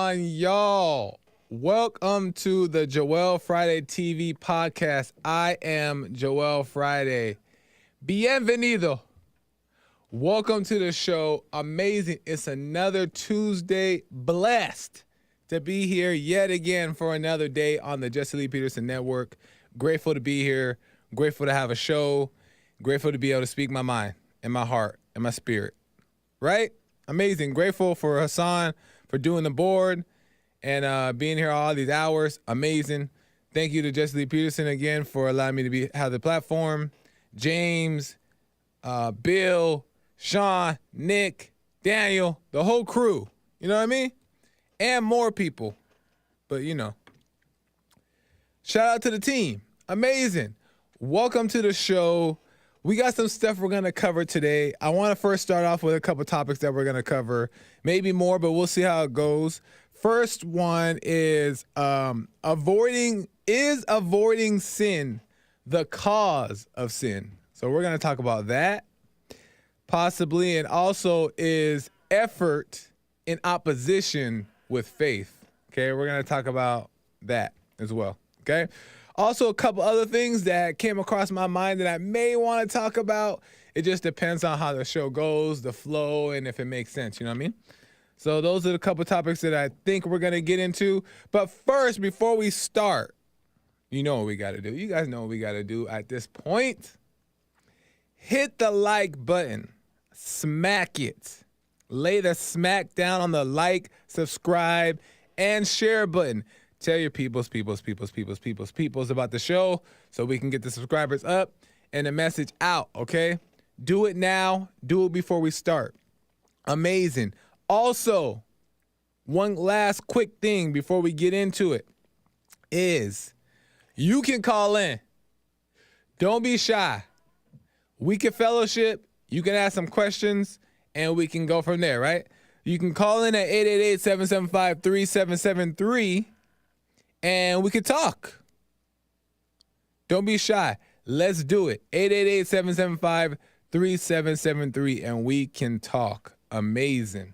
on, y'all? Welcome to the Joel Friday TV podcast. I am Joel Friday. Bienvenido. Welcome to the show. Amazing. It's another Tuesday. Blessed to be here yet again for another day on the Jesse Lee Peterson Network. Grateful to be here. Grateful to have a show. Grateful to be able to speak my mind and my heart and my spirit. Right? Amazing. Grateful for Hassan for doing the board and being here all these hours. Amazing. Thank you to Jesse Lee Peterson again for allowing me to have the platform. James, Bill, Sean, Nick, Daniel, the whole crew. You know what I mean? And more people. But, you know. Shout out to the team. Amazing. Welcome to the show. We got some stuff we're going to cover today. I want to first start off with a couple topics that we're going to cover. Maybe more, but we'll see how it goes. First one is avoiding sin the cause of sin? So we're going to talk about that, possibly, and also is effort in opposition with faith. Okay, we're going to talk about that as well. Okay. Also, a couple other things that came across my mind that I may want to talk about. It just depends on how the show goes, the flow, and if it makes sense. You know what I mean? So those are the couple topics that I think we're going to get into. But first, before we start, you know what we got to do. You guys know what we got to do at this point. Hit the like button. Smack it. Lay the smack down on the like, subscribe, and share button. Tell your peoples about the show so we can get the subscribers up and the message out, okay? Do it now. Do it before we start. Amazing. Also, one last quick thing before we get into it is you can call in. Don't be shy. We can fellowship. You can ask some questions, and we can go from there, right? You can call in at 888-775-3773. And we could talk. Don't be shy. Let's do it. 888-775-3773, and we can talk. Amazing.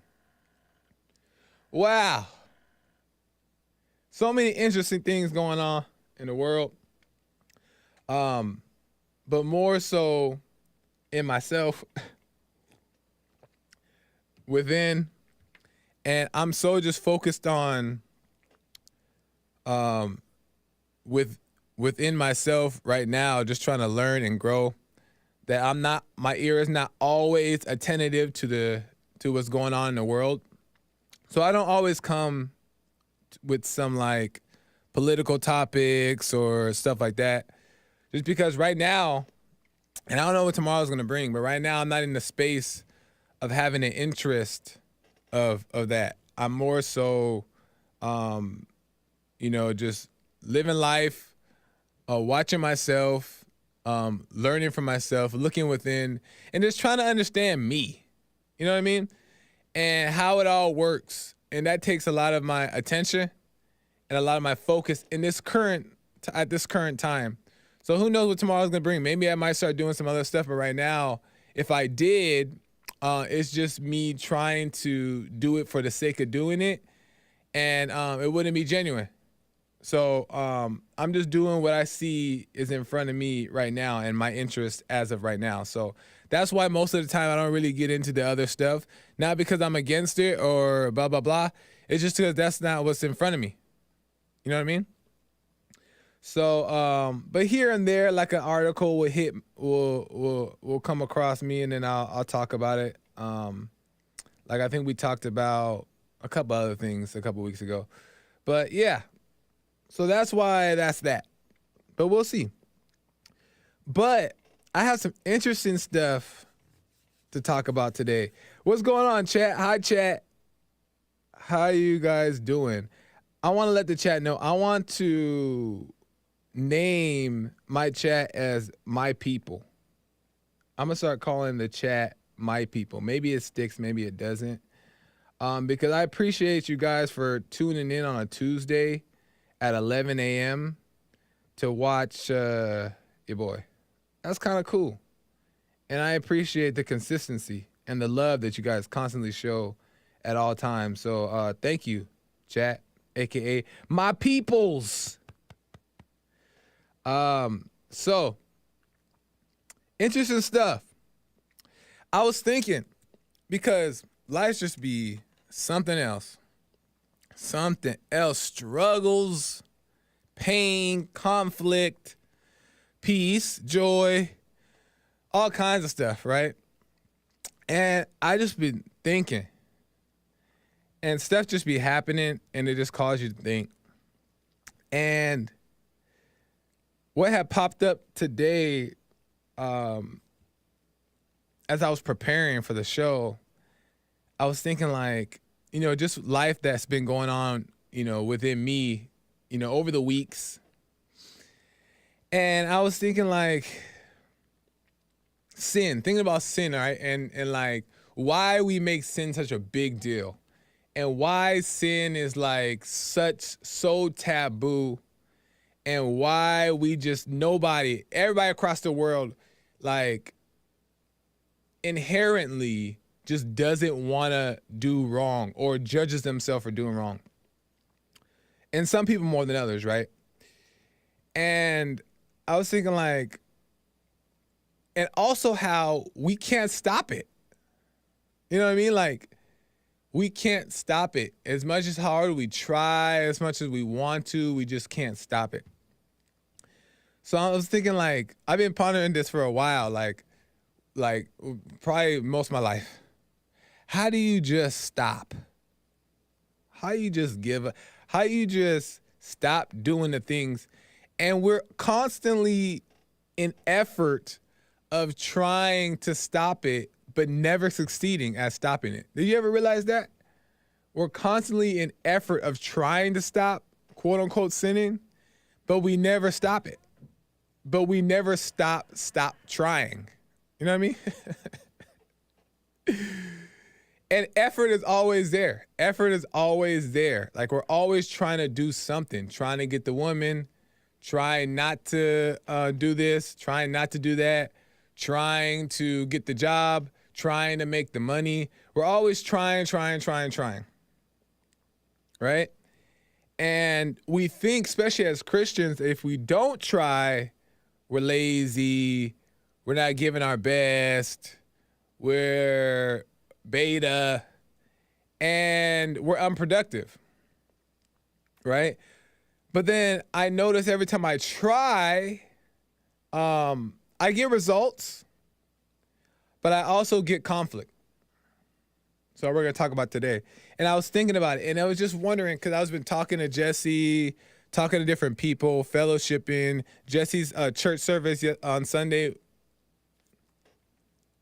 Wow. So many interesting things going on in the world. But more so in myself, within. And I'm so just focused on within myself right now, just trying to learn and grow, that my ear is not always attentive to what's going on in the world. So I don't always come with some like political topics or stuff like that, just because right now, and I don't know what tomorrow's going to bring, but right now I'm not in the space of having an interest of that. I'm more so, just living life, watching myself, learning from myself, looking within, and just trying to understand me. You know what I mean? And how it all works. And that takes a lot of my attention and a lot of my focus at this current time. So who knows what tomorrow's going to bring? Maybe I might start doing some other stuff, but right now, if I did, it's just me trying to do it for the sake of doing it, and it wouldn't be genuine. So I'm just doing what I see is in front of me right now and my interest as of right now. So that's why most of the time I don't really get into the other stuff. Not because I'm against it or blah, blah, blah. It's just because that's not what's in front of me. You know what I mean? So, but here and there, like an article will come across me, and then I'll talk about it. Like I think we talked about a couple other things a couple weeks ago. But yeah. So that's why that's that. But we'll see. But I have some interesting stuff to talk about today. What's going on, chat? Hi, chat. How you guys doing? I want to let the chat know. I want to name my chat as my people. I'm going to start calling the chat my people. Maybe it sticks, maybe it doesn't. Because I appreciate you guys for tuning in on a Tuesday at 11 a.m. to watch your boy. That's kind of cool. And I appreciate the consistency and the love that you guys constantly show at all times. So thank you. chat, aka my peoples. So interesting stuff. I was thinking, because life just be something else. Something else. Struggles, pain, conflict, peace, joy, all kinds of stuff, right? And I just been thinking, and stuff just be happening, and it just causes you to think. And what had popped up today, as I was preparing for the show, I was thinking like, just life that's been going on, within me, over the weeks. And I was thinking like thinking about sin, right? And like why we make sin such a big deal and why sin is like so taboo and why we just everybody across the world, like inherently just doesn't want to do wrong or judges themselves for doing wrong. And some people more than others, right? And I was thinking like, and also how we can't stop it. You know what I mean? Like, we can't stop it. As much as hard we try, as much as we want to, we just can't stop it. So I was thinking like, I've been pondering this for a while, like probably most of my life. How do you just stop? How you just give up? How you just stop doing the things? And we're constantly in effort of trying to stop it, but never succeeding at stopping it. Did you ever realize that? We're constantly in effort of trying to stop, quote unquote, sinning, but we never stop it. But we never stop trying. You know what I mean? And effort is always there. Effort is always there. Like we're always trying to do something, trying to get the woman, trying not to do this, trying not to do that, trying to get the job, trying to make the money. We're always trying. Right? And we think, especially as Christians, if we don't try, we're lazy, we're not giving our best, we're beta, and we're unproductive, right? But then I notice every time I try, I get results, but I also get conflict. So we're going to talk about today. And I was thinking about it, and I was just wondering, because I was been talking to Jesse, talking to different people, fellowshipping. Jesse's church service on Sunday,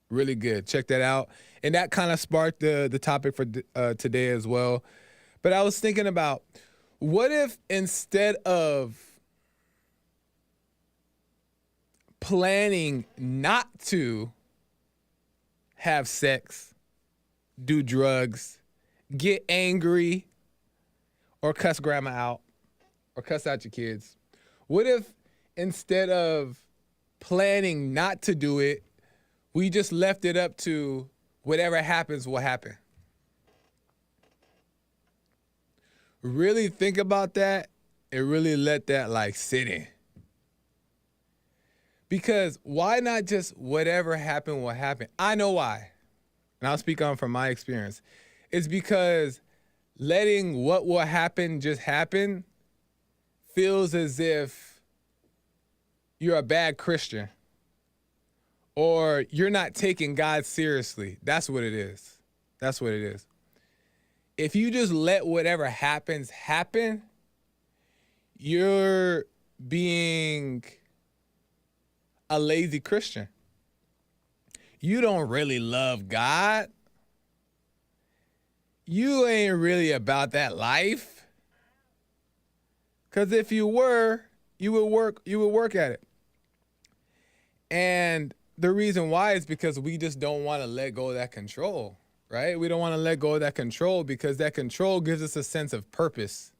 really good. Check that out. And that kind of sparked the topic for today as well. But I was thinking about, what if instead of planning not to have sex, do drugs, get angry, or cuss grandma out, or cuss out your kids, what if instead of planning not to do it, we just left it up to whatever happens will happen? Really think about that and really let that like sit in. Because why not just whatever happened will happen? I know why. And I'll speak on from my experience. It's because letting what will happen just happen feels as if you're a bad Christian. Or you're not taking God seriously. That's what it is. That's what it is. If you just let whatever happens happen, you're being a lazy Christian. You don't really love God. You ain't really about that life. Because if you were, you would work at it. And the reason why is because we just don't want to let go of that control, right? We don't want to let go of that control because that control gives us a sense of purpose,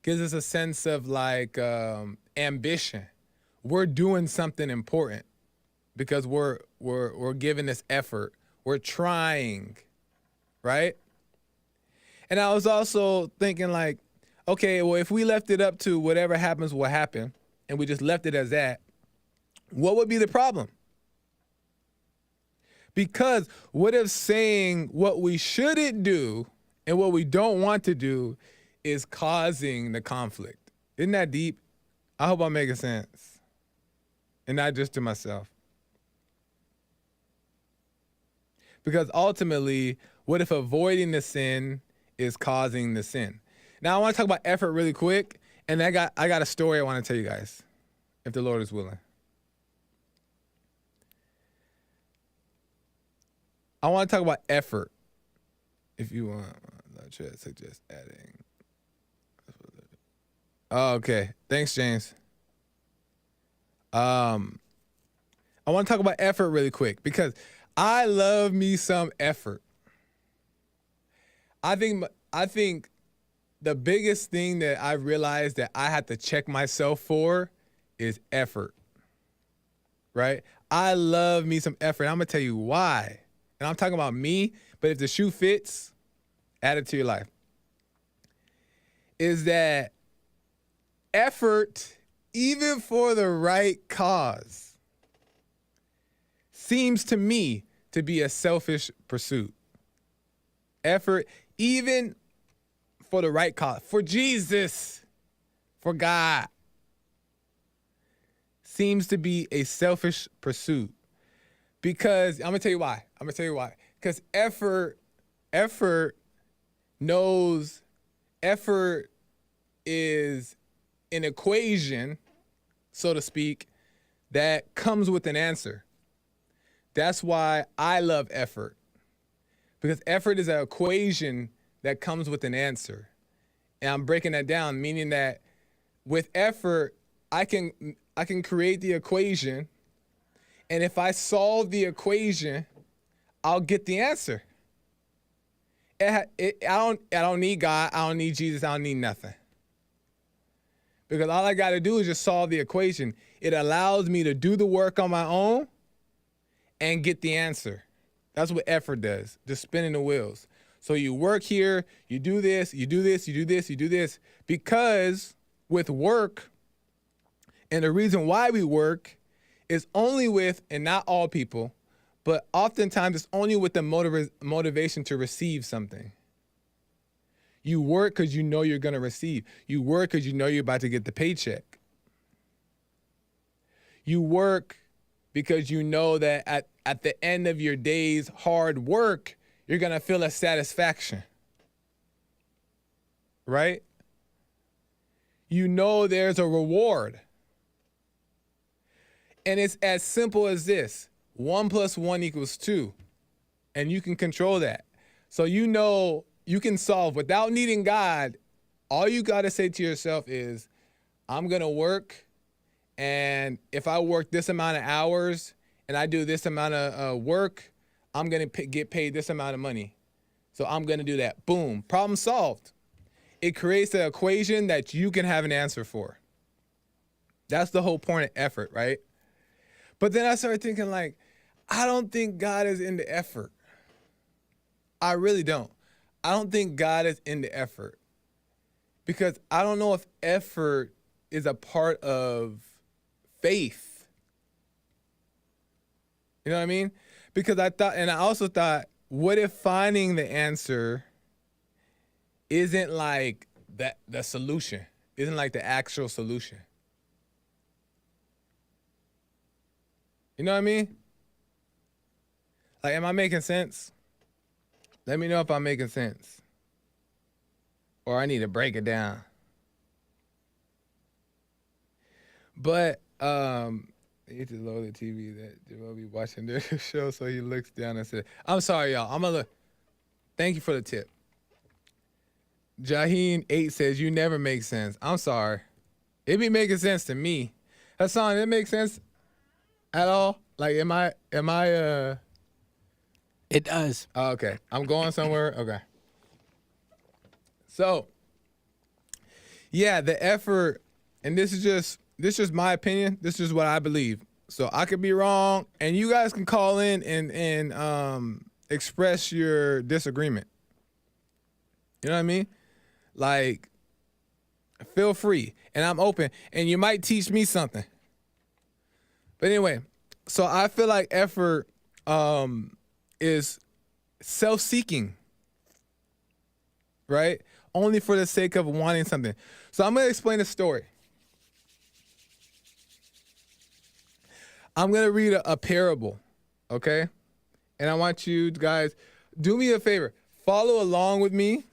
gives us a sense of like ambition. We're doing something important because we're giving this effort. We're trying, right? And I was also thinking like, okay, well, if we left it up to whatever happens will happen, and we just left it as that, what would be the problem? Because what if saying what we shouldn't do and what we don't want to do is causing the conflict? Isn't that deep? I hope I'm making sense. And not just to myself. Because ultimately, what if avoiding the sin is causing the sin? Now I want to talk about effort really quick, and I got a story I want to tell you guys, if the Lord is willing. I want to talk about effort. If you want, I'll try to suggest adding. Oh, okay. Thanks, James. I want to talk about effort really quick because I love me some effort. I think the biggest thing that I realized that I have to check myself for is effort. Right? I love me some effort. I'm gonna tell you why. And I'm talking about me, but if the shoe fits, add it to your life. Is that effort, even for the right cause, seems to me to be a selfish pursuit. Effort, even for the right cause, for Jesus, for God, seems to be a selfish pursuit. Because I'm gonna tell you why. Because effort is an equation, so to speak, that comes with an answer. That's why I love effort. Because effort is an equation that comes with an answer. And I'm breaking that down, meaning that with effort, I can create the equation, and if I solve the equation, I'll get the answer. I don't need God, I don't need Jesus, I don't need nothing. Because all I got to do is just solve the equation. It allows me to do the work on my own and get the answer. That's what effort does, just spinning the wheels. So you work here, you do this, you do this, you do this, you do this. Because with work, and the reason why we work is only with, and not all people, but oftentimes it's only with the motivation to receive something. You work because you know you're going to receive. You work because you know you're about to get the paycheck. You work because you know that at the end of your day's hard work, you're going to feel a satisfaction. Right? You know there's a reward. And it's as simple as this. 1 + 1 = 2. And you can control that. So you know you can solve without needing God. All you got to say to yourself is, I'm going to work. And if I work this amount of hours and I do this amount of work, I'm going to get paid this amount of money. So I'm going to do that. Boom. Problem solved. It creates an equation that you can have an answer for. That's the whole point of effort, right? But then I started thinking, like, I don't think God is into effort. I really don't. I don't think God is into effort. Because I don't know if effort is a part of faith. You know what I mean? Because I also thought, what if finding the answer isn't like the solution, isn't like the actual solution? You know what I mean? Like, am I making sense? Let me know if I'm making sense. Or I need to break it down. But he just load the TV that Joel be watching the show, so he looks down and said, I'm sorry, y'all. I'm gonna look. Thank you for the tip. Jaheen 8 says, you never make sense. I'm sorry. It be making sense to me. Hassan, it makes sense at all? Like, am I It does. Oh, okay. I'm going somewhere. Okay. So, yeah, the effort, and this is just my opinion. This is what I believe. So I could be wrong, and you guys can call in and express your disagreement. You know what I mean? Like, feel free. And I'm open. And you might teach me something. But anyway, so I feel like effort is self-seeking, right? Only for the sake of wanting something. So I'm going to explain a story. I'm going to read a parable, okay? And I want you guys, do me a favor. Follow along with me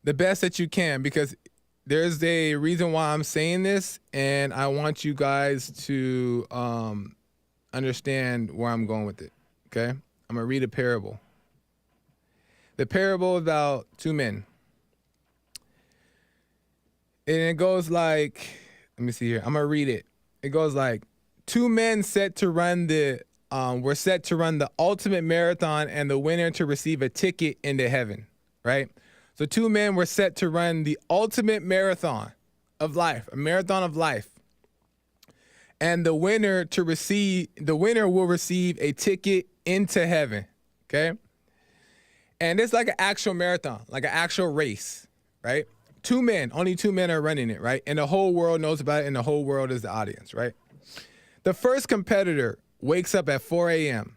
the best that you can, because there's a reason why I'm saying this, and I want you guys to understand where I'm going with it, okay? I'm going to read a parable. The parable is about two men. And it goes like, let me see here. I'm going to read it. It goes like, two men were set to run the ultimate marathon, and the winner to receive a ticket into heaven, right? So two men were set to run the ultimate marathon of life, a marathon of life. And the winner will receive a ticket into heaven, okay? And it's like an actual marathon, like an actual race, right? Only two men are running it, right? And the whole world knows about it, and the whole world is the audience, right? The first competitor wakes up at 4 a.m.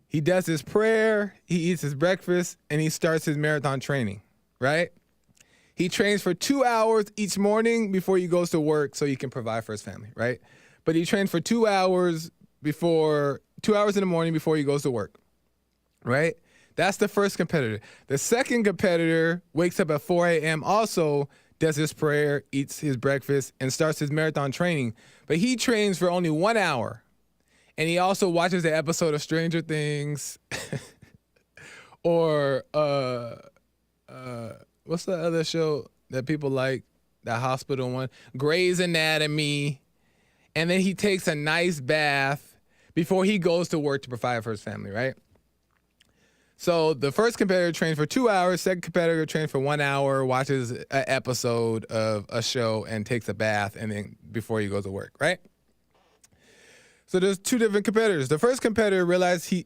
He does his prayer, he eats his breakfast, and he starts his marathon training, right? He trains for 2 hours each morning before he goes to work so he can provide for his family, right? But he trains for 2 hours in the morning before he goes to work, right? That's the first competitor. The second competitor wakes up at 4 a.m., also does his prayer, eats his breakfast, and starts his marathon training. But he trains for only 1 hour. And he also watches an episode of Stranger Things or what's the other show that people like, that hospital one? Grey's Anatomy. And then he takes a nice bath before he goes to work to provide for his family, right? So the first competitor trains for 2 hours, second competitor trains for 1 hour, watches an episode of a show, and takes a bath, and then before he goes to work, right? So there's two different competitors. The first competitor realizes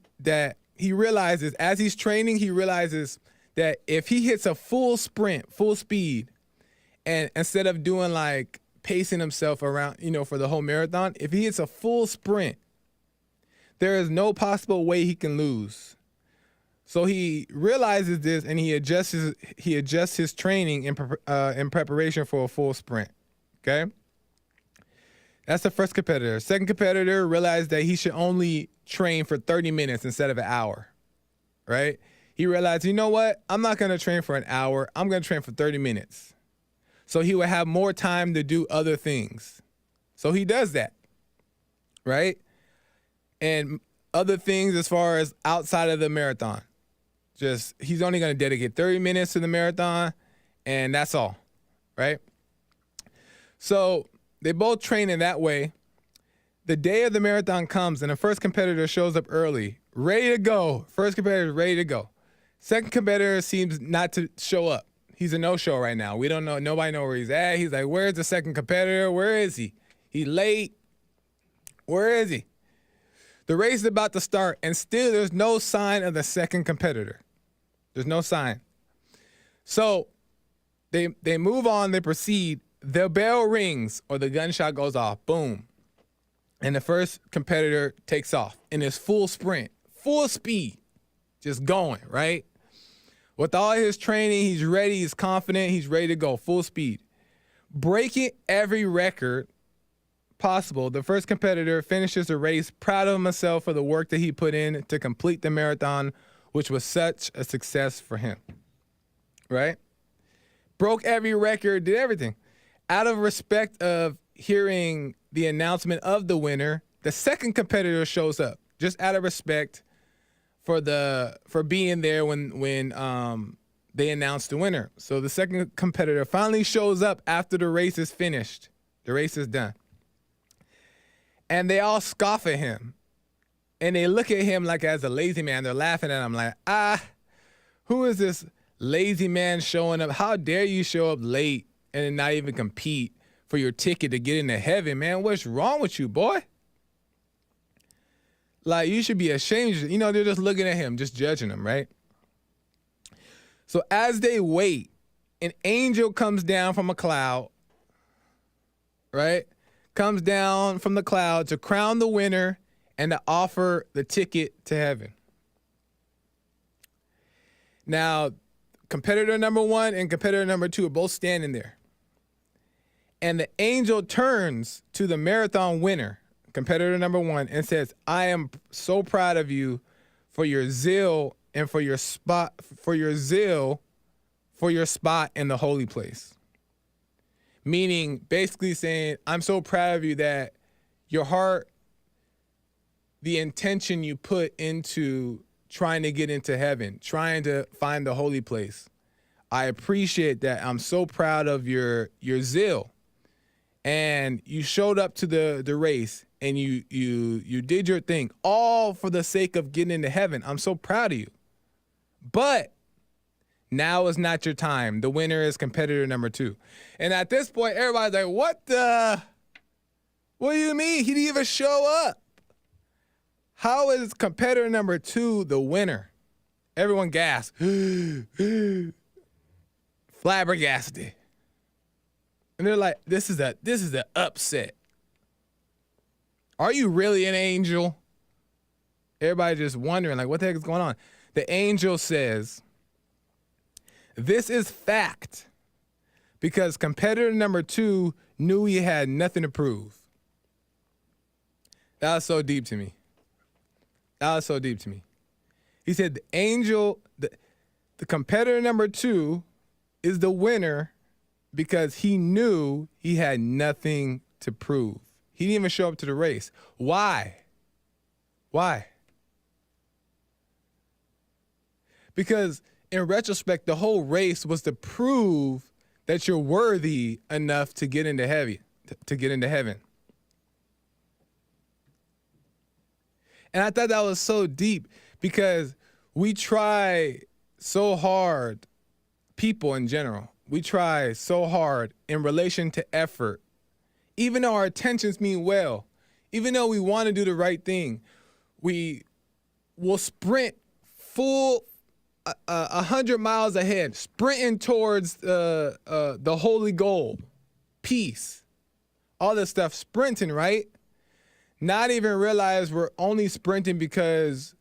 as he's training, he realizes that if he hits a full sprint, full speed, and instead of doing like pacing himself around, for the whole marathon, if he hits a full sprint, there is no possible way he can lose. So he realizes this, and he adjusts his training in preparation for a full sprint. Okay, that's the first competitor. Second competitor realized that he should only train for 30 minutes instead of an hour. Right? He realized, you know what? I'm not going to train for an hour. I'm going to train for 30 minutes. So he would have more time to do other things. So he does that. Right? And other things as far as outside of the marathon. He's only going to dedicate 30 minutes to the marathon, and that's all, right? So they both train in that way. The day of the marathon comes, and the first competitor shows up early, ready to go. First competitor is ready to go. Second competitor seems not to show up. He's a no-show right now. We don't know. Nobody knows where he's at. He's like, where's the second competitor? Where is he? He's late. Where is he? The race is about to start, and still there's no sign of the second competitor. There's no sign. So they move on, they proceed. The bell rings or the gunshot goes off. Boom. And the first competitor takes off in his full sprint, full speed, just going, right? With all his training, he's ready, he's confident, he's ready to go, full speed. Breaking every record possible, the first competitor finishes the race proud of himself for the work that he put in to complete the marathon, which was such a success for him, right? Broke every record, did everything. Out of respect of hearing the announcement of the winner, the second competitor shows up, just out of respect for being there when they announced the winner. So the second competitor finally shows up after the race is finished. The race is done. And they all scoff at him. And they look at him like as a lazy man. They're laughing at him like, who is this lazy man showing up? How dare you show up late and not even compete for your ticket to get into heaven, man? What's wrong with you, boy? Like, you should be ashamed. They're just looking at him, just judging him, right? So as they wait, an angel comes down from a cloud, right? Comes down from the cloud to crown the winner and to offer the ticket to heaven. Now, competitor number 1 and competitor number 2 are both standing there. And the angel turns to the marathon winner, competitor number 1, and says, I am so proud of you for your zeal and for your spot in the holy place. Meaning basically saying, I'm so proud of you that your heart, the intention you put into trying to get into heaven, trying to find the holy place. I appreciate that. I'm so proud of your zeal. And you showed up to the race and you did your thing, all for the sake of getting into heaven. I'm so proud of you. But now is not your time. The winner is competitor number 2. And at this point, everybody's like, what do you mean? He didn't even show up. How is competitor number 2 the winner? Everyone gasped. Flabbergasted. And they're like, this is an upset. Are you really an angel? Everybody just wondering, like, what the heck is going on? The angel says, this is fact, because competitor number 2 knew he had nothing to prove. That was so deep to me. He said the angel, the competitor number 2 is the winner because he knew he had nothing to prove. He didn't even show up to the race. Why? Because in retrospect, the whole race was to prove that you're worthy enough to get into heaven. And I thought that was so deep because we try so hard, people in general, we try so hard in relation to effort, even though our intentions mean well, even though we want to do the right thing, we will sprint full 100 miles ahead, sprinting towards the holy goal, peace, all this stuff, sprinting, right? Not even realize we're only sprinting because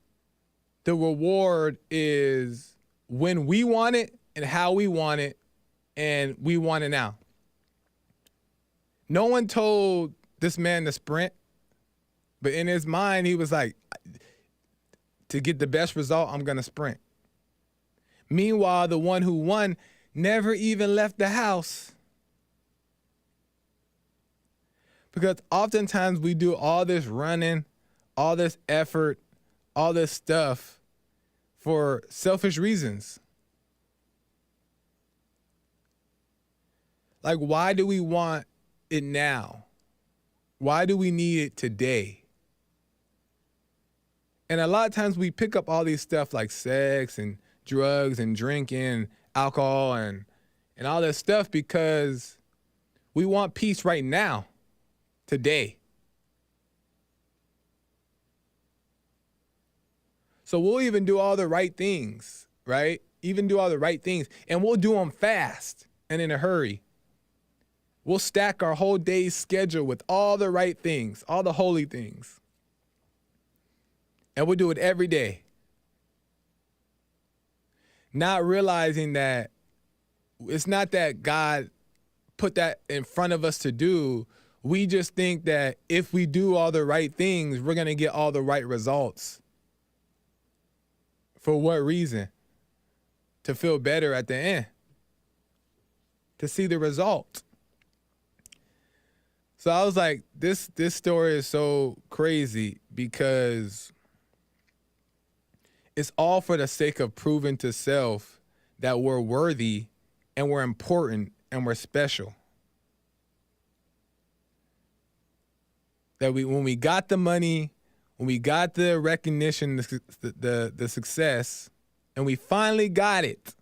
the reward is when we want it and how we want it, and we want it now. No one told this man to sprint, but in his mind, he was like, to get the best result, I'm going to sprint. Meanwhile, the one who won never even left the house. Because oftentimes we do all this running, all this effort, all this stuff for selfish reasons. Like, why do we want it now? Why do we need it today? And a lot of times we pick up all these stuff like sex and drugs and drinking, alcohol and all this stuff because we want peace right now, today. So we'll even do all the right things, right? Even do all the right things, and we'll do them fast and in a hurry. We'll stack our whole day's schedule with all the right things, all the holy things. And we'll do it every day. Not realizing that it's not that God put that in front of us to do. We just think that if we do all the right things, we're going to get all the right results. For what reason? To feel better at the end. To see the result. So I was like, this story is so crazy because it's all for the sake of proving to self that we're worthy and we're important and we're special. That when we got the money, when we got the recognition, the success, and we finally got it,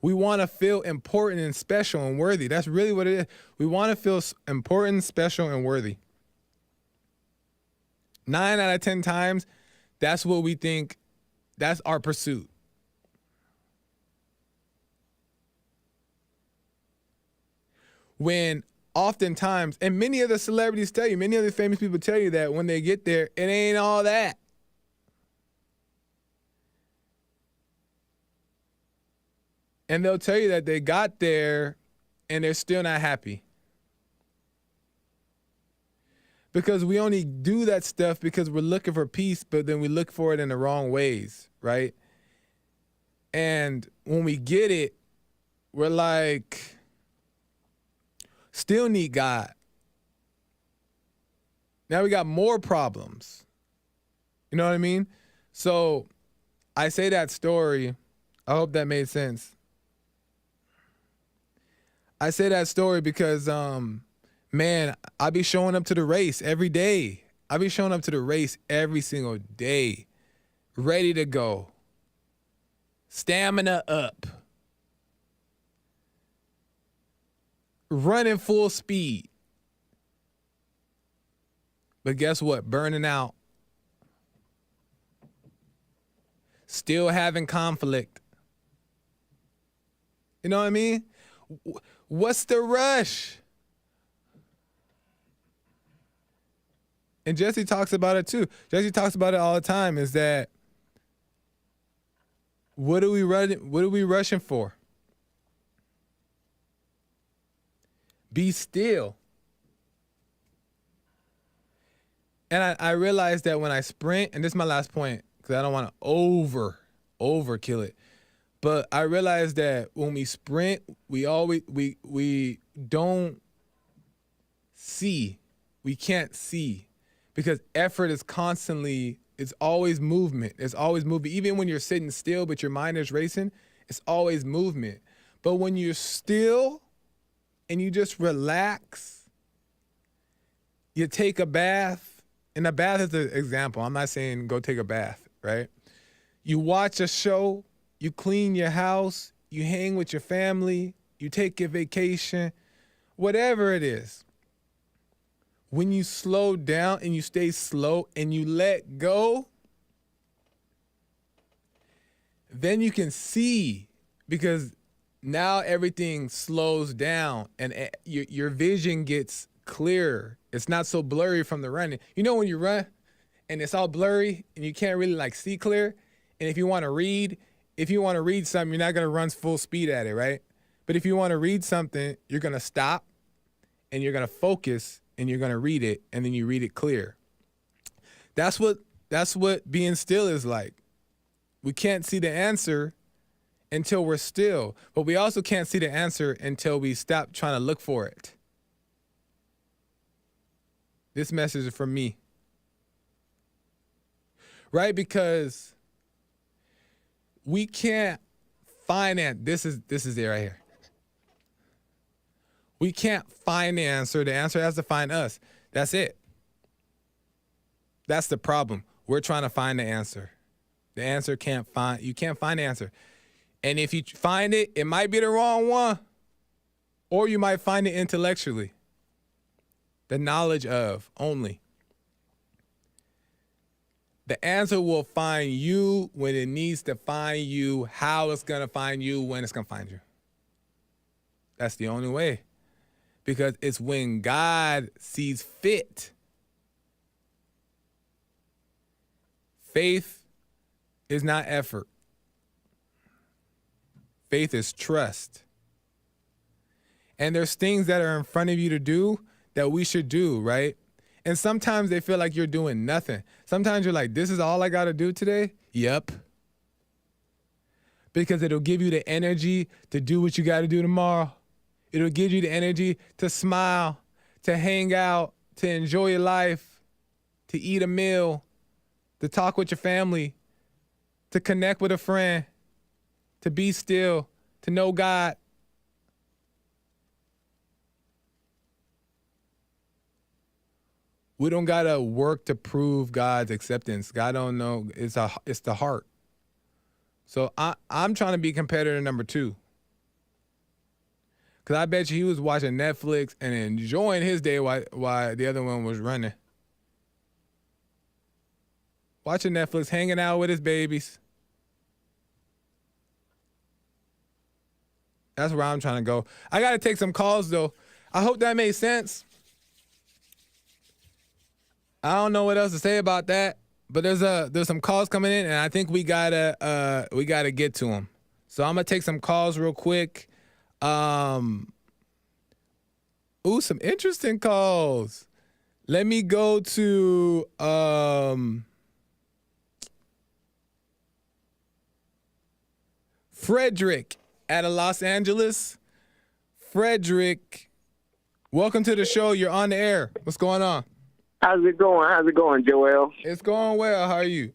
we want to feel important and special and worthy. That's really what it is. We want to feel important, special, and worthy. 9 out of 10 times, that's what we think, that's our pursuit. When oftentimes, and many other celebrities tell you, many other famous people tell you that when they get there, it ain't all that. And they'll tell you that they got there and they're still not happy. Because we only do that stuff because we're looking for peace, but then we look for it in the wrong ways, right? And when we get it, we're like, still need God. Now we got more problems. You know what I mean? So I say that story. I hope that made sense. I say that story because, man, I be showing up to the race every day. I be showing up to the race every single day, ready to go. Stamina up. Running full speed. But guess what? Burning out. Still having conflict. You know what I mean? What's the rush? And Jesse talks about it too. Jesse talks about it all the time, is that what are we rushing for? Be still. And I realized that when I sprint, and this is my last point, because I don't want to overkill it. But I realized that when we sprint, we don't see. We can't see. Because effort is constantly, it's always movement. It's always movement. Even when you're sitting still, but your mind is racing, it's always movement. But when you're still and you just relax, you take a bath, and a bath is an example. I'm not saying go take a bath, right? You watch a show, you clean your house, you hang with your family, you take a vacation, whatever it is. When you slow down and you stay slow and you let go, then you can see, because now everything slows down and your vision gets clearer. It's not so blurry from the running. You know when you run and it's all blurry and you can't really like see clear? And if you want to read something, you're not going to run full speed at it, right? But if you want to read something, you're going to stop and you're going to focus and you're going to read it, and then you read it clear. That's what being still is like. We can't see the answer until we're still, but we also can't see the answer until we stop trying to look for it. This message is from me. Right? Because we can't finance, this is it right here. We can't find the answer. The answer has to find us. That's it. That's the problem. We're trying to find the answer. The answer you can't find the answer. And if you find it, it might be the wrong one. Or you might find it intellectually. The knowledge of only. The answer will find you when it needs to find you, how it's going to find you, when it's going to find you. That's the only way. Because it's when God sees fit. Faith is not effort. Faith is trust. And there's things that are in front of you to do that we should do, right? And sometimes they feel like you're doing nothing. Sometimes you're like, this is all I got to do today? Yep. Because it'll give you the energy to do what you got to do tomorrow. It'll give you the energy to smile, to hang out, to enjoy your life, to eat a meal, to talk with your family, to connect with a friend, to be still, to know God. We don't gotta work to prove God's acceptance. God don't know. It's the heart. So I'm trying to be competitor number 2. Because I bet you he was watching Netflix and enjoying his day while the other one was running. Watching Netflix, hanging out with his babies. That's where I'm trying to go. I got to take some calls, though. I hope that made sense. I don't know what else to say about that, but there's some calls coming in, and I think we gotta get to them. So I'm gonna take some calls real quick. Some interesting calls. Let me go to Frederick out of Los Angeles. Frederick, welcome to the show. You're on the air. What's going on? How's it going, Joel? It's going well. How are you?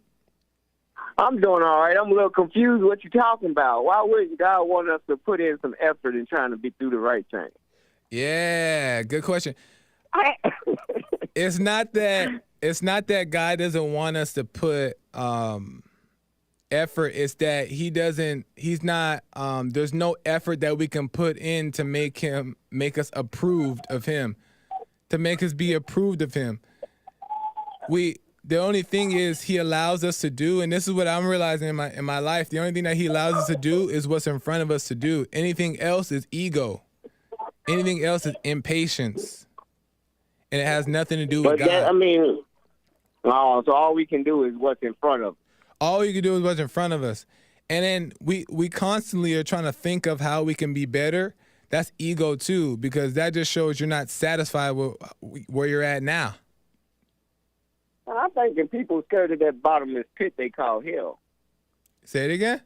I'm doing all right. I'm a little confused what you're talking about. Why wouldn't God want us to put in some effort in trying to do the right thing? Yeah, good question. It's not that God doesn't want us to put effort. It's that there's no effort that we can put in to make us approved of him, to make us be approved of him. The only thing is he allows us to do, and this is what I'm realizing in my life, the only thing that he allows us to do is what's in front of us to do. Anything else is ego. Anything else is impatience. And it has nothing to do with God. So all we can do is what's in front of us. All you can do is what's in front of us. And then we constantly are trying to think of how we can be better. That's ego too, because that just shows you're not satisfied with where you're at now. And I'm thinking people scared of that bottomless pit they call hell. Say it again?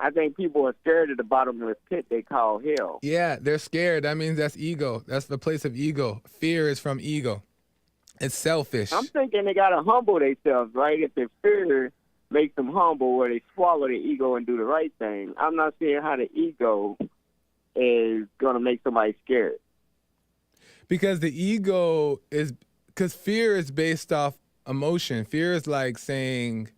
I think people are scared of the bottomless pit they call hell. Yeah, they're scared. That means that's ego. That's the place of ego. Fear is from ego. It's selfish. I'm thinking they got to humble themselves, right? If their fear makes them humble or they swallow the ego and do the right thing, I'm not seeing how the ego is going to make somebody scared. Because fear is based off emotion. Fear is like saying,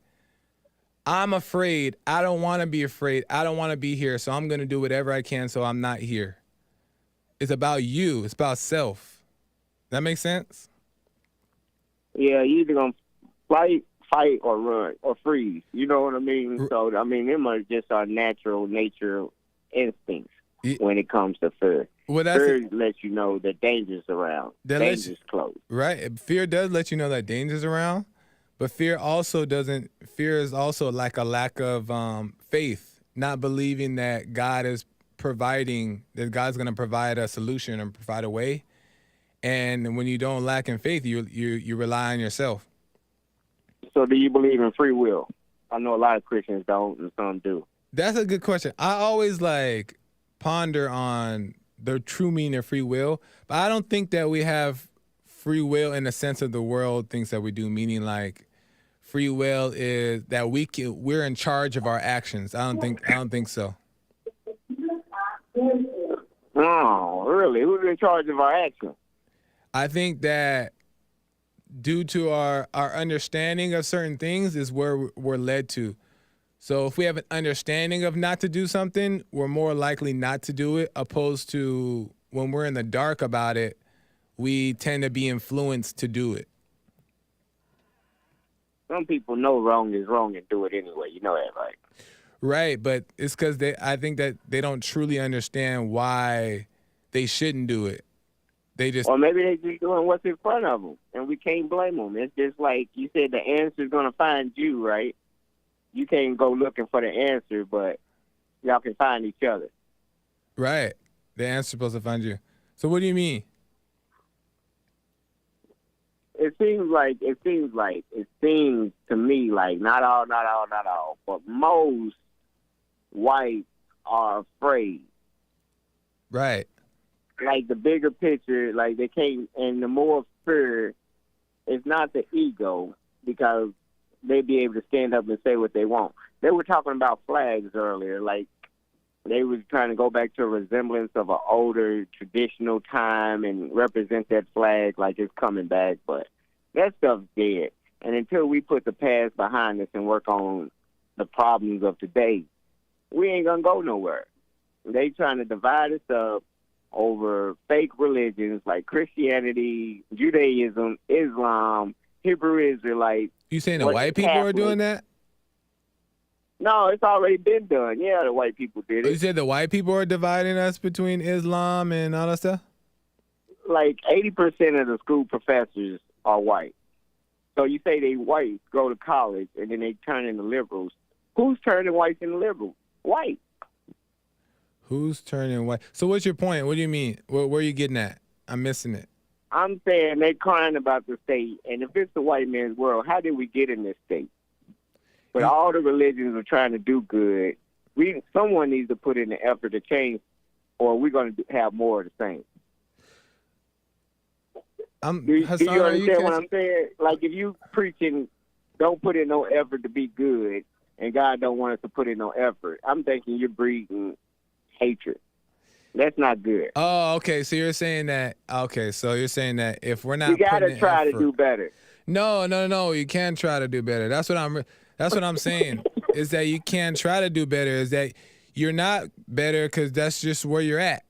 I'm afraid. I don't want to be afraid. I don't want to be here, so I'm going to do whatever I can so I'm not here. It's about you. It's about self. That makes sense? Yeah, you're either going to fight, or run, or freeze. You know what I mean? So, them are just our natural nature instincts when it comes to fear. Well, fear lets you know that danger's around. Danger's close. Right. Fear does let you know that danger's around, but fear is also like a lack of faith, not believing that God is providing, that God's going to provide a solution and provide a way. And when you don't lack in faith, you rely on yourself. So do you believe in free will? I know a lot of Christians don't, and some do. That's a good question. I always ponder on the true meaning of free will, but I don't think that we have free will in the sense of the world thinks that we do, meaning like free will is that we're in charge of our actions. I don't think so. Oh, really? Who's in charge of our actions? I think that due to our understanding of certain things is where we're led to. So if we have an understanding of not to do something, we're more likely not to do it, opposed to when we're in the dark about it, we tend to be influenced to do it. Some people know wrong is wrong and do it anyway. You know that, right? Right, but it's because I think that they don't truly understand why they shouldn't do it. Or maybe they just doing what's in front of them, and we can't blame them. It's just like you said, the answer's going to find you, right? You can't go looking for the answer, but y'all can find each other. Right. The answer's supposed to find you. So what do you mean? It seems to me like not all, but most whites are afraid. Right. Like the bigger picture, like they can't, and the more fear, it's not the ego, because they be able to stand up and say what they want. They were talking about flags earlier, like they was trying to go back to a resemblance of an older traditional time and represent that flag like it's coming back, but that stuff's dead. And until we put the past behind us and work on the problems of today, we ain't gonna go nowhere. They trying to divide us up over fake religions like Christianity, Judaism, Islam, Hebrew Israelites. You saying the white people are doing that? No, it's already been done. Yeah, the white people did it. You said the white people are dividing us between Islam and all that stuff? like 80% of the school professors are white. So you say they white go to college and then they turn into liberals. Who's turning whites into liberals? White. Who's turning white? So what's your point? What do you mean? Where are you getting at? I'm missing it. I'm saying they crying about the state, and if it's the white man's world, how did we get in this state? But all the religions are trying to do good. Someone needs to put in the effort to change, or we're going to have more of the same. Do you understand what I'm saying? Like, if you preaching, don't put in no effort to be good, and God don't want us to put in no effort, I'm thinking you're breeding hatred. That's not good. Oh, okay. So you're saying that. Okay, so you're saying that if we're not, you got to try effort, to do better. No. You can try to do better. That's what I'm saying. Is that you can try to do better. Is that you're not better because that's just where you're at.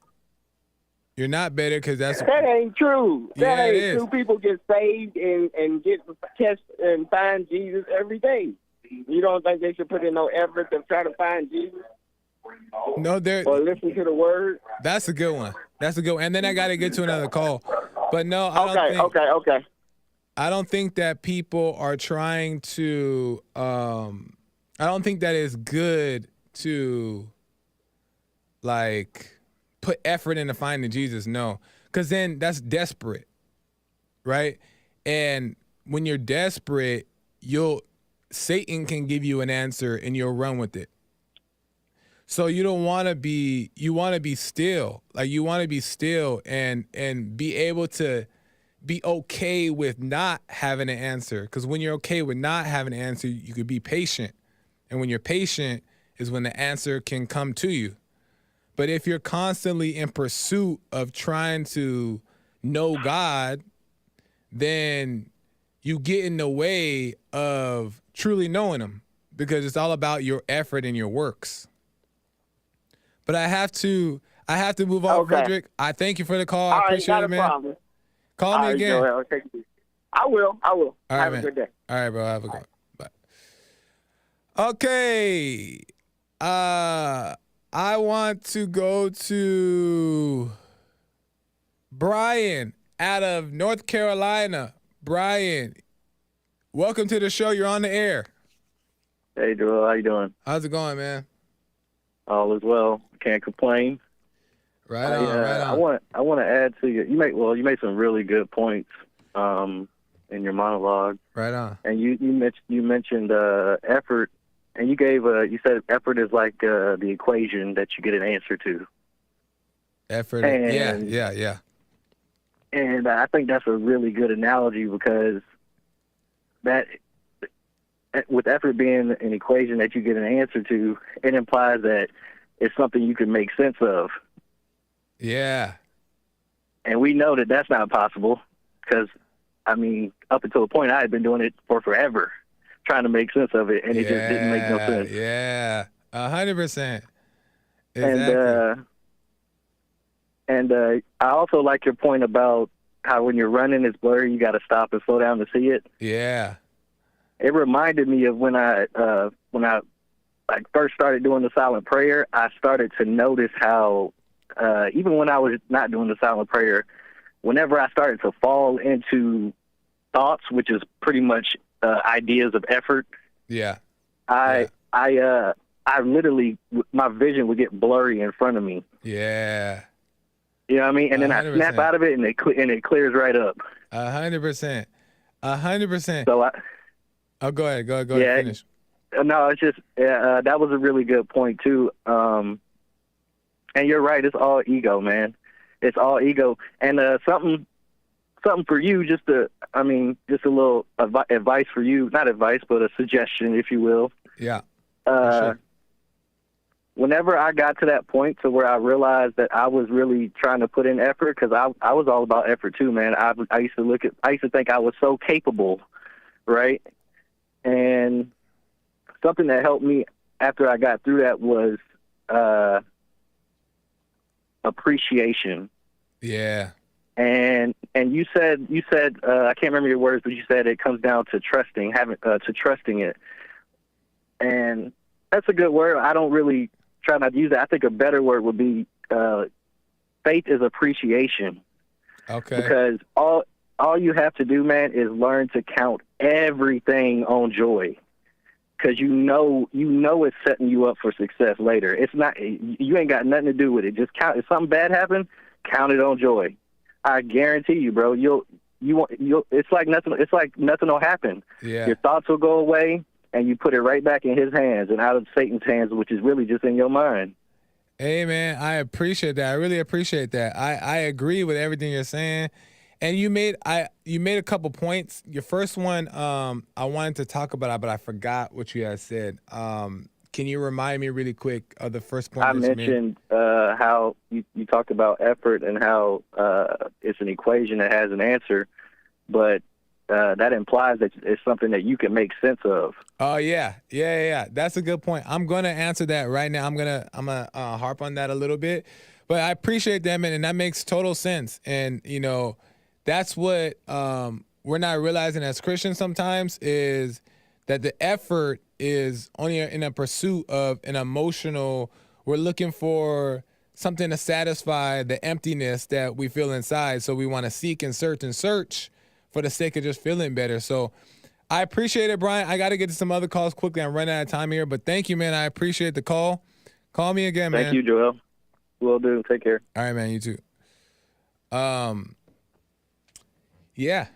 You're not better because that ain't true. That ain't true. People get saved and get test and find Jesus every day. You don't think they should put in no effort to try to find Jesus? No, or listen to the word. That's a good one. And then I got to get to another call. But no, I don't think. Okay. I don't think that people are trying to. I don't think that it's good to, like, put effort into finding Jesus. No, because then that's desperate, right? And when you're desperate, Satan can give you an answer and you'll run with it. So you don't want to be. You want to be still. Like, you want to be still and be able to be okay with not having an answer. Because when you're okay with not having an answer, you could be patient. And when you're patient is when the answer can come to you. But if you're constantly in pursuit of trying to know God, then you get in the way of truly knowing him, because it's all about your effort and your works. But I have to move on, Frederick. I thank you for the call. I appreciate it, man. Problem. Call me again. I will. All right, have man. a good day. All right, bro. Have a good one. Bye. Okay. I want to go to Brian out of North Carolina. Brian, welcome to the show. You're on the air. Hey, Joel. How you doing? How's it going, man? All is well. Can't complain. Right on. I want to add to you. You made some really good points in your monologue. Right on. And you mentioned effort, and you said effort is like the equation that you get an answer to. Effort. And, yeah. And I think that's a really good analogy, because that, with effort being an equation that you get an answer to, it implies that it's something you can make sense of. Yeah. And we know that that's not possible, because, up until a point, I had been doing it for forever, trying to make sense of it, and it just didn't make no sense. Yeah, 100%. Exactly. And I also like your point about how when you're running, it's blurry, you got to stop and slow down to see it. Yeah. It reminded me of when I first started doing the silent prayer. I started to notice how, even when I was not doing the silent prayer, whenever I started to fall into thoughts, which is pretty much ideas of effort, I literally, my vision would get blurry in front of me. Yeah. You know what I mean? And then 100%. I snap out of it, and it clears right up. 100%. 100%. So go ahead. Go ahead. Finish. No, it's just that was a really good point too. And you're right. It's all ego, man. It's all ego. And something for you, just a little advice for you. Not advice, but a suggestion, if you will. Yeah. Sure. Whenever I got to that point to where I realized that I was really trying to put in effort, because I was all about effort too, man. I used to think I was so capable, right? And something that helped me after I got through that was appreciation. Yeah. And you said I can't remember your words, but you said it comes down to trusting it. And that's a good word. I don't really try not to use that. I think a better word would be faith is appreciation. Okay. Because all you have to do, man, is learn to count everything on joy. Because you know it's setting you up for success later. It's not, you ain't got nothing to do with it. Just count. If something bad happens, count it on joy. I guarantee you, bro. It's like nothing will happen. Yeah. Your thoughts will go away, and you put it right back in his hands and out of Satan's hands, which is really just in your mind. Hey, man, I appreciate that. I really appreciate that. I agree with everything you're saying. And you made a couple points. Your first one, I wanted to talk about it, but I forgot what you had said. Can you remind me really quick of the first point? I mentioned how you talked about effort and how it's an equation that has an answer, but that implies that it's something that you can make sense of. Oh yeah. That's a good point. I'm gonna answer that right now. I'm gonna harp on that a little bit, but I appreciate that, man, and that makes total sense. And that's what we're not realizing as Christians sometimes is that the effort is only in a pursuit of an emotional. We're looking for something to satisfy the emptiness that we feel inside. So we want to seek and search for the sake of just feeling better. So I appreciate it, Brian. I got to get to some other calls quickly. I'm running out of time here, but thank you, man. I appreciate the call. Call me again, man. Thank you, Joel. Will do. Take care. All right, man. You too. Yeah.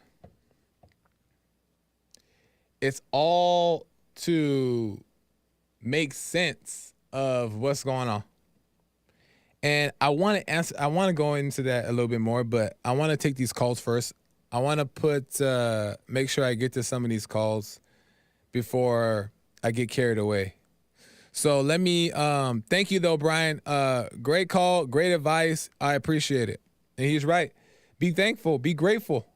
It's all to make sense of what's going on. And I want to go into that a little bit more, but I want to take these calls first. I want to make sure I get to some of these calls before I get carried away. So let me, thank you though, Brian. Great call, great advice. I appreciate it. And he's right. Be thankful, be grateful.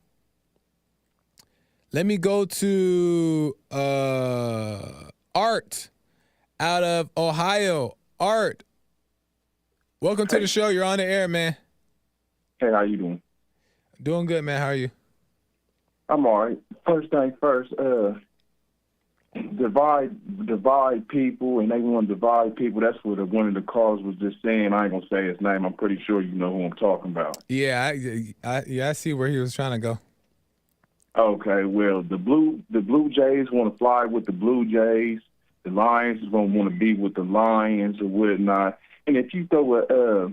Let me go to Art out of Ohio. Art, welcome to the show. You're on the air, man. Hey, how you doing? Doing good, man. How are you? I'm all right. First thing first, divide people, and they want to divide people. That's what one of the calls was just saying. I ain't gonna say his name. I'm pretty sure you know who I'm talking about. Yeah, I see where he was trying to go. Okay, well, the Blue Jays want to fly with the Blue Jays. The Lions is gonna want to be with the Lions or whatnot. And if you throw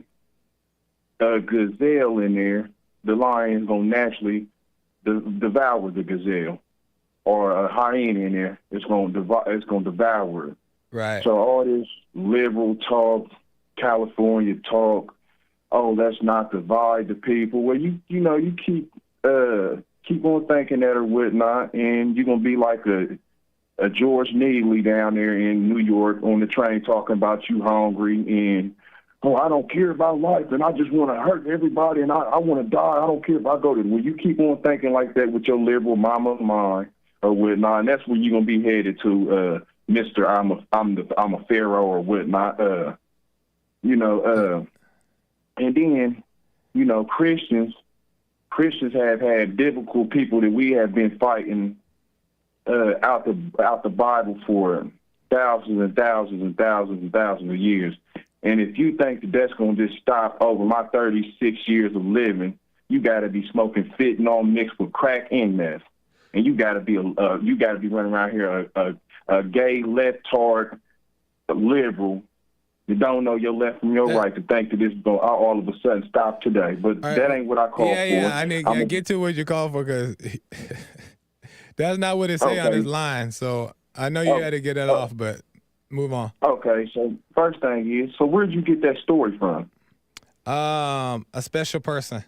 a gazelle in there, the Lions gonna naturally devour the gazelle. Or a hyena in there, it's gonna devour it. Right. So all this liberal talk, California talk, oh, let's not divide the people. Well, you keep on thinking that or whatnot, and you're gonna be like a George Neely down there in New York on the train talking about you hungry and I don't care about life and I just want to hurt everybody and I want to die. I don't care if I go to. Well, you keep on thinking like that with your liberal mama of mine or whatnot, and that's where you're gonna be headed to, Mr. I'm a pharaoh or whatnot. And then Christians have had biblical people that we have been fighting out the Bible for thousands and thousands and thousands and thousands of years. And if you think that that's going to just stop over my 36 years of living, you got to be smoking fentanyl mixed with crack and meth, and you got to be running around here a gay leftard liberal that don't know your left from your right to think that this is going to all of a sudden stop today. But that ain't what I call for. Yeah, I get to what you call for because that's not what it say on this line. So I know you had to get that off, but move on. Okay, so first thing is, so where'd you get that story from? A special person.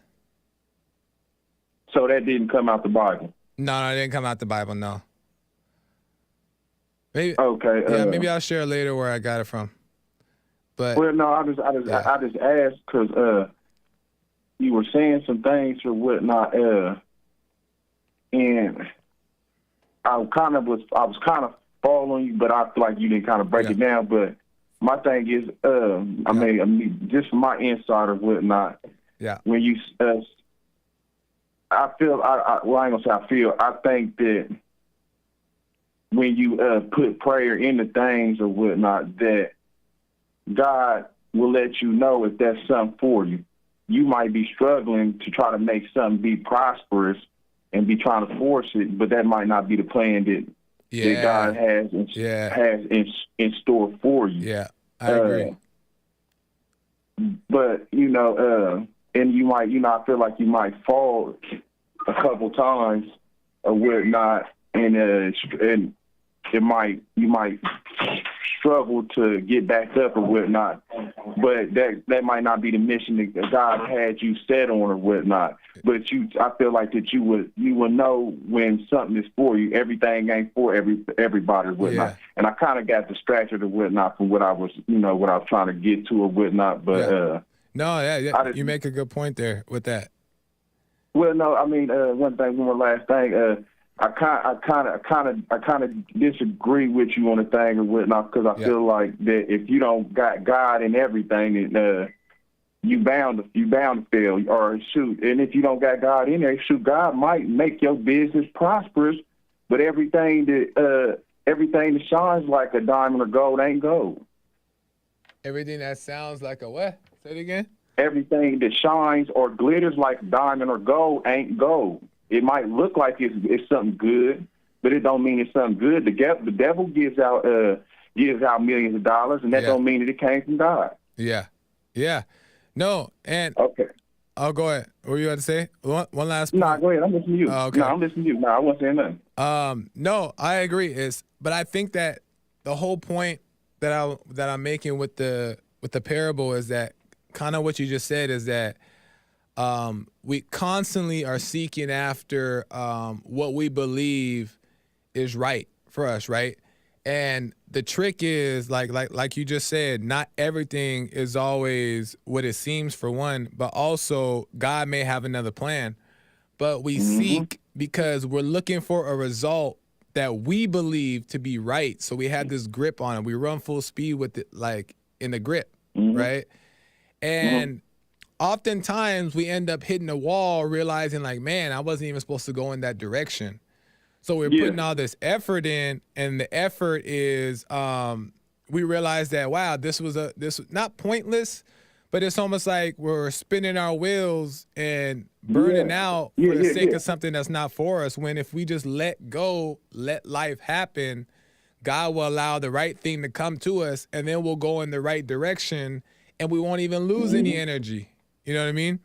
So that didn't come out the Bible? No, it didn't come out the Bible, no. Maybe, okay. Yeah, maybe I'll share later where I got it from. But well, no, I just asked because you were saying some things or whatnot, and I was kind of following you, but I feel like you didn't kind of break it down. But my thing is, I mean, just from my insight or whatnot. Yeah. When you, I feel, I ain't gonna say I feel. I think that when you put prayer into things or whatnot, that God will let you know if that's something for you. you might be struggling to try to make something be prosperous and be trying to force it, but that might not be the plan that God has in store for you. Yeah, I agree. But and you might, I feel like you might fall a couple times or whatnot, and you might struggle to get back up or whatnot. But that might not be the mission that God had you set on or whatnot. But I feel like that you would know when something is for you. Everything ain't for everybody or whatnot. Yeah. And I kind of got distracted or whatnot from what I was trying to get to or whatnot. But you make a good point there with that. Well, no, I mean one more last thing. I kind of disagree with you on the thing or whatnot, because I feel like that if you don't got God in everything, then you bound to fail or shoot. And if you don't got God in there, God might make your business prosperous, but everything that shines like a diamond or gold ain't gold. Everything that sounds like a what? Say it again. Everything that shines or glitters like diamond or gold ain't gold. It might look like it's something good, but it don't mean it's something good. The devil gives out millions of dollars, and that don't mean that it came from God. Yeah. No, and okay. I'll go ahead. What were you about to say? One last point. No, go ahead. I'm listening to you. Okay. No, I'm listening to you. No, I wasn't saying nothing. No, I agree. But I think that the whole point that I'm making with the parable is that kind of what you just said is that we constantly are seeking after what we believe is right for us, right? And the trick is like you just said, not everything is always what it seems for one, but also God may have another plan. But we seek because we're looking for a result that we believe to be right. So we have this grip on it. We run full speed with it, like in the grip, right? And oftentimes we end up hitting a wall, realizing like, man, I wasn't even supposed to go in that direction. So we're putting all this effort in, and the effort is we realize that, wow, this was not pointless, but it's almost like we're spinning our wheels and burning out for the sake of something that's not for us, when if we just let go, let life happen, God will allow the right thing to come to us, and then we'll go in the right direction, and we won't even lose any energy. You know what I mean?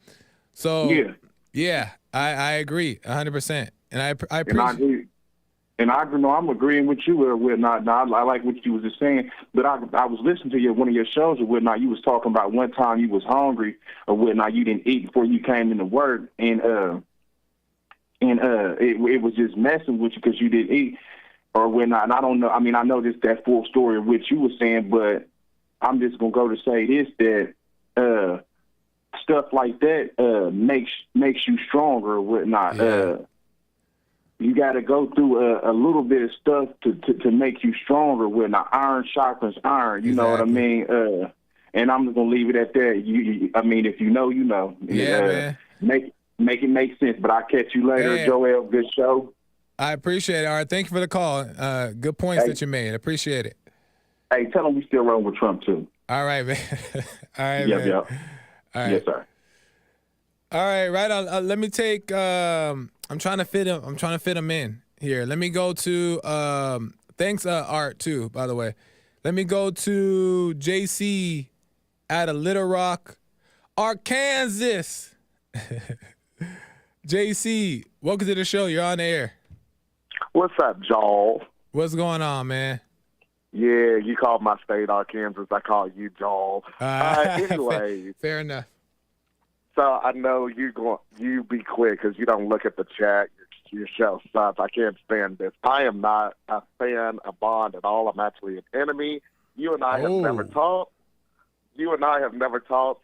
So, I agree 100%. And I appreciate. And I know I'm agreeing with you or whatnot. I like what you was just saying, but I was listening to one of your shows or whatnot. You was talking about one time you was hungry or whatnot. You didn't eat before you came into work, and it was just messing with you because you didn't eat or whatnot. And I don't know. I mean, I know that full story of what you were saying, but I'm just gonna go to say this, that stuff like that makes you stronger or whatnot. Yeah. You got to go through a little bit of stuff to make you stronger. When iron sharpens iron, you know what I mean. And I'm just gonna leave it at that. I mean, if you know, you know. Yeah, man. Make it make sense. But I'll catch you later, man. Joel. Good show. I appreciate it. All right, thank you for the call. Good points that you made. Appreciate it. Hey, tell them we still rolling with Trump too. All right, man. All right, man. Yep. All right. Yes, sir. All right, right on. Let me take. I'm trying to fit him in here. Let me go to. Thanks, Art, too. By the way, let me go to JC out of Little Rock, Arkansas. JC, welcome to the show. You're on the air. What's up, Joel? What's going on, man? Yeah, you called my state Arkansas. I call you Joel. Anyway, fair enough. So I know you be quick because you don't look at the chat. Your show sucks. I can't stand this. I am not a fan of Bond at all. I'm actually an enemy. You and I have never talked.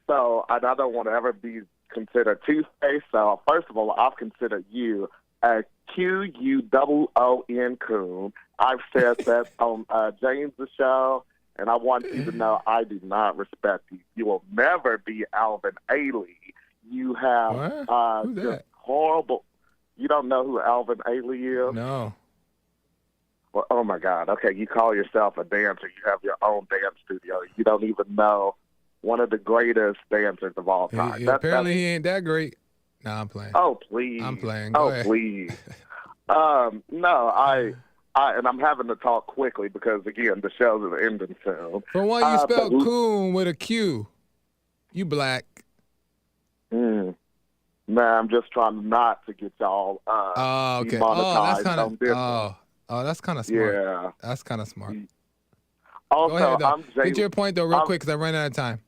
So I don't want to ever be considered two-faced. So first of all, I've considered you a Q-U-O-O-N coon. I've said that on James' show, and I want you to know I do not respect you. You will never be Alvin Ailey. You have just horrible. You don't know who Alvin Ailey is? No. Well, oh my God. Okay, you call yourself a dancer. You have your own dance studio. You don't even know one of the greatest dancers of all time. Apparently he ain't that great. Nah, I'm playing. Oh, please. I'm playing. Go ahead. Please. No, and I'm having to talk quickly because, again, the show's ending soon. For one, you spelled coon with a Q. You black. Man, I'm just trying not to get y'all okay. demonetized on this. That's kind of smart. Yeah. That's kind of smart. Also, Go ahead, though. I'm Jalen. Get your point, though, real quick, because I ran out of time.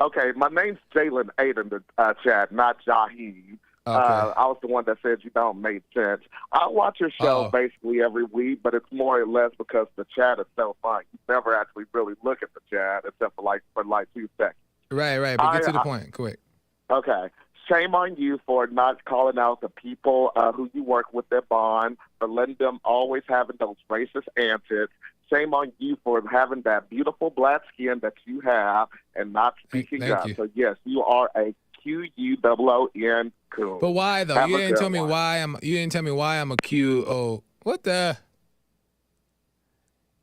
Okay, my name's Jalen 8 in the chat, not Jaheed. Okay. I was the one that said you don't make sense. I watch your show basically every week, but it's more or less because the chat is so fun. You never actually really look at the chat except for like 2 seconds. Right. But get to the point, quick. Okay. Shame on you for not calling out the people who you work with at Bond, for letting them always having those racist antics. Shame on you for having that beautiful black skin that you have and not speaking Thank up. you. So, yes, you are a QUOON coon. But why, though? You didn't tell me why I'm a QO. What the?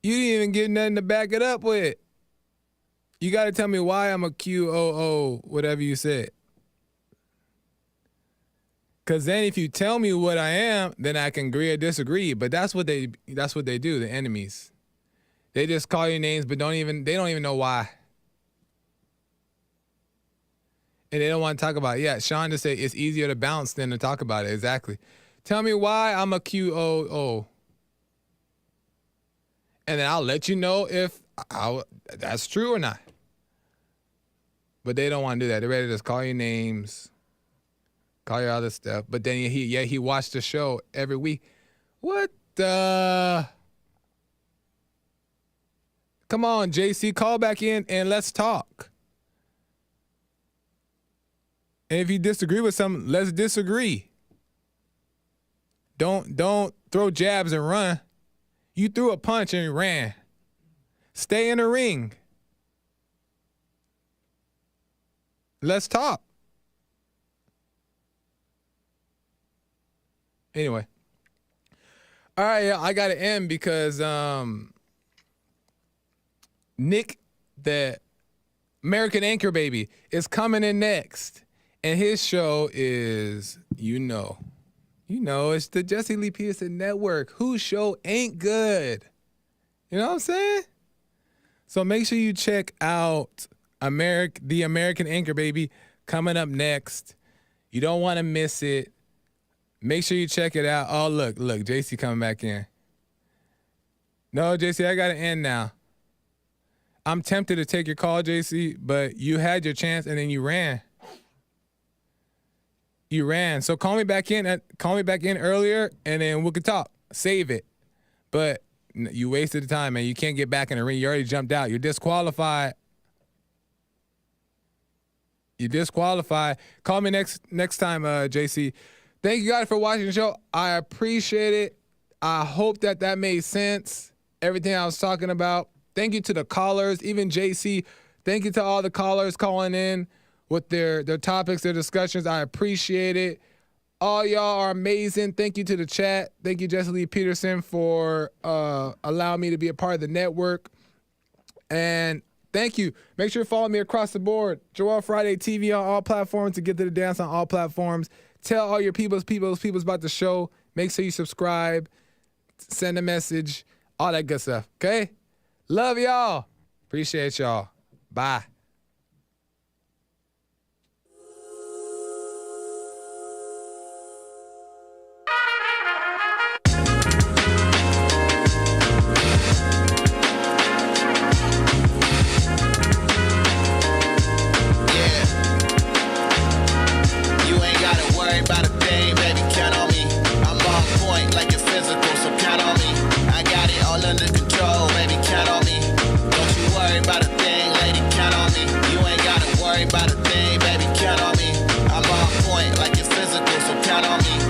You didn't even get nothing to back it up with. You got to tell me why I'm a QOO, whatever you said. Because then if you tell me what I am, then I can agree or disagree. But that's what they do, the enemies. They just call you names, but they don't even know why. And they don't want to talk about it. Yeah, Sean just said it's easier to bounce than to talk about it. Exactly. Tell me why I'm a QOO. And then I'll let you know if that's true or not. But they don't want to do that. They're ready to just call you names, call you other stuff. But then he watched the show every week. What the? Come on, JC, call back in and let's talk. And if you disagree with something, let's disagree. Don't throw jabs and run. You threw a punch and ran. Stay in the ring. Let's talk. Anyway. All right, I got to end because Nick, the American Anchor Baby, is coming in next. And his show is, it's the Jesse Lee Peterson Network. Whose show ain't good? You know what I'm saying? So make sure you check out the American Anchor Baby coming up next. You don't want to miss it. Make sure you check it out. Oh, look, JC coming back in. No, JC, I got to end now. I'm tempted to take your call, JC, but you had your chance and then you ran. You ran. So call me back in earlier and then we could talk. Save it. But you wasted the time, man. You can't get back in the ring. You already jumped out. You're disqualified. You're disqualified. Call me next time, JC. Thank you guys for watching the show. I appreciate it. I hope that made sense. Everything I was talking about. Thank you to the callers, even JC. Thank you to all the callers calling in with their topics, their discussions. I appreciate it. All y'all are amazing. Thank you to the chat. Thank you, Jesse Lee Peterson, for allowing me to be a part of the network. And thank you. Make sure to follow me across the board. Joel Friday TV on all platforms to get to the dance on all platforms. Tell all your peoples about the show. Make sure you subscribe. Send a message. All that good stuff. Okay? Love y'all. Appreciate y'all. Bye. About a thing, baby, count on me. I'm on point like you're physical, so count on me.